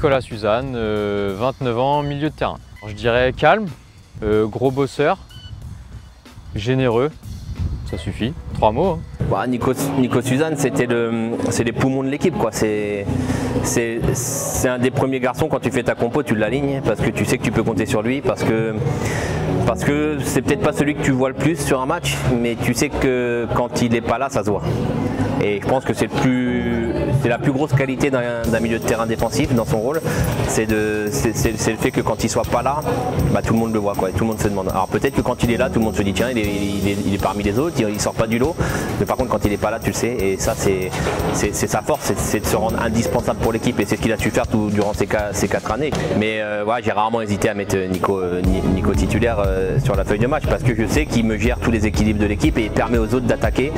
Nicolas Suzanne, 29 ans, milieu de terrain. Je dirais calme, gros bosseur, généreux, ça suffit, 3 mots. Hein. Bah, Nico Suzanne, c'est les poumons de l'équipe, quoi. C'est un des premiers garçons, quand tu fais ta compo, tu l'alignes parce que tu sais que tu peux compter sur lui, parce que c'est peut-être pas celui que tu vois le plus sur un match, mais tu sais que quand il n'est pas là, ça se voit. Et je pense que c'est la plus grosse qualité d'un milieu de terrain défensif dans son rôle, c'est le fait que quand il soit pas là, bah, tout le monde le voit, quoi, et tout le monde se demande. Alors peut-être que quand il est là, tout le monde se dit tiens, il est parmi les autres, il sort pas du lot, mais par contre quand il est pas là, tu le sais, et ça c'est sa force, c'est de se rendre indispensable pour l'équipe, et c'est ce qu'il a su faire durant ces 4 années. Mais ouais, j'ai rarement hésité à mettre Nico titulaire sur la feuille de match, parce que je sais qu'il me gère tous les équilibres de l'équipe et il permet aux autres d'attaquer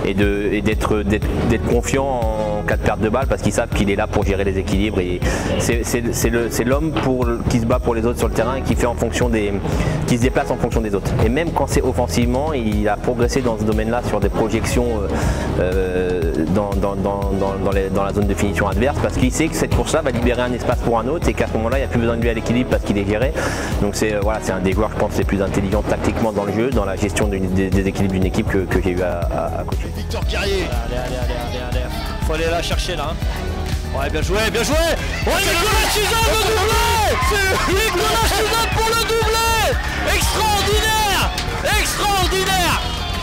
et d'être confiant en cas de perte de balle, parce qu'ils savent qu'il est là pour gérer les équilibres, et c'est l'homme qui se bat pour les autres sur le terrain et qui se déplace en fonction des autres. Et même quand c'est offensivement, il a progressé dans ce domaine-là sur des projections dans la zone de finition adverse, parce qu'il sait que cette course-là va libérer un espace pour un autre et qu'à ce moment-là, il n'y a plus besoin de lui à l'équilibre parce qu'il est géré. Donc c'est un des joueurs, je pense, les plus intelligents tactiquement dans le jeu, dans la gestion des équilibres d'une équipe que j'ai eu à coacher. Victor Carrier. Allez. Faut aller la chercher là. Hein. Ouais, bien joué, bien joué. Oh, Nicolas Suzanne, le doublé. Nicolas Suzanne pour le doublé. Extraordinaire.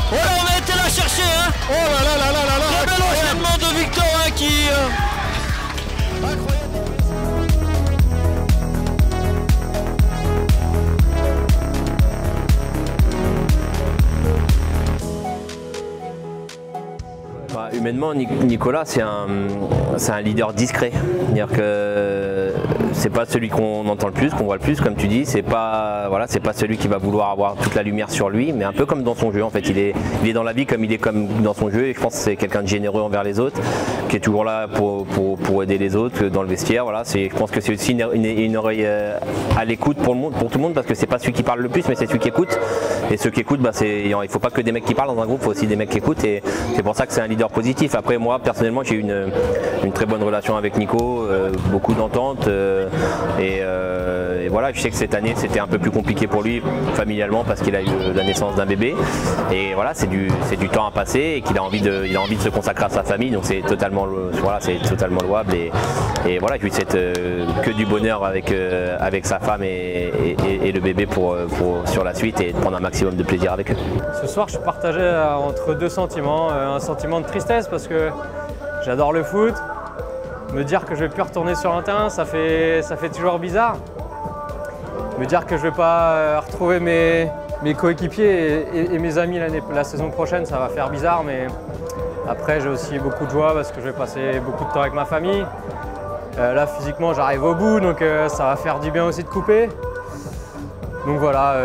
Voilà, on a été la chercher. Hein. Oh là. Très bel enchaînement de Victor, hein, qui... Incroyable. Humainement, Nicolas, c'est un leader discret. C'est-à-dire que c'est pas celui qu'on entend le plus, qu'on voit le plus, comme tu dis. C'est pas celui qui va vouloir avoir toute la lumière sur lui, mais un peu comme dans son jeu en fait. Il est dans la vie comme il est comme dans son jeu, et je pense que c'est quelqu'un de généreux envers les autres, qui est toujours là pour aider les autres dans le vestiaire. Voilà, je pense que c'est aussi une oreille à l'écoute pour tout le monde, parce que c'est pas celui qui parle le plus, mais c'est celui qui écoute. Et ceux qui écoutent, il faut pas que des mecs qui parlent dans un groupe, il faut aussi des mecs qui écoutent, et c'est pour ça que c'est un leader positif. Après, moi personnellement, j'ai eu une très bonne relation avec Nico, beaucoup d'entente, et voilà, je sais que cette année c'était un peu plus compliqué pour lui familialement, parce qu'il a eu la naissance d'un bébé, et voilà, c'est du temps à passer, et qu'il a envie de se consacrer à sa famille, donc c'est totalement louable, et voilà, je lui souhaite que du bonheur avec sa femme et le bébé sur la suite, et de prendre un maximum de plaisir avec eux. Ce soir, je suis partagé entre deux sentiments, un sentiment de tristesse parce que j'adore le foot. Me dire que je ne vais plus retourner sur un terrain, ça fait toujours bizarre. Me dire que je ne vais pas retrouver mes coéquipiers et mes amis la saison prochaine, ça va faire bizarre, mais après j'ai aussi beaucoup de joie parce que je vais passer beaucoup de temps avec ma famille. Là physiquement j'arrive au bout, donc ça va faire du bien aussi de couper. Donc voilà,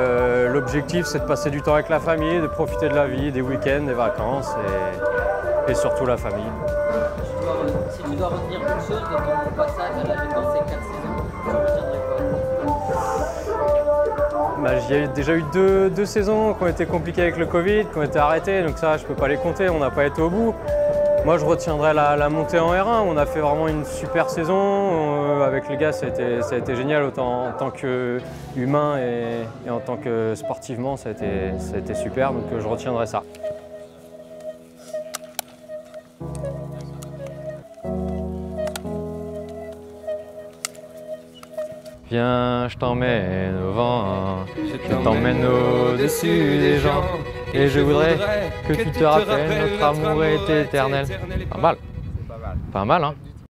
l'objectif c'est de passer du temps avec la famille, de profiter de la vie, des week-ends, des vacances et surtout la famille. Si tu dois retenir une chose de ton passage à la dans ces 4 saisons, tu retiendrais quoi? Bah, il y a déjà eu deux saisons qui ont été compliquées avec le Covid, qui ont été arrêtées, donc ça je ne peux pas les compter, on n'a pas été au bout. Moi je retiendrai la montée en R1, on a fait vraiment une super saison, avec les gars ça a été génial, autant en tant qu'humain et en tant que sportivement ça a été super, donc je retiendrai ça. Viens, je t'emmène au vent, je t'emmène au-dessus des gens, et je voudrais que tu te rappelles, notre amour est éternel. Pas mal. Pas mal, hein.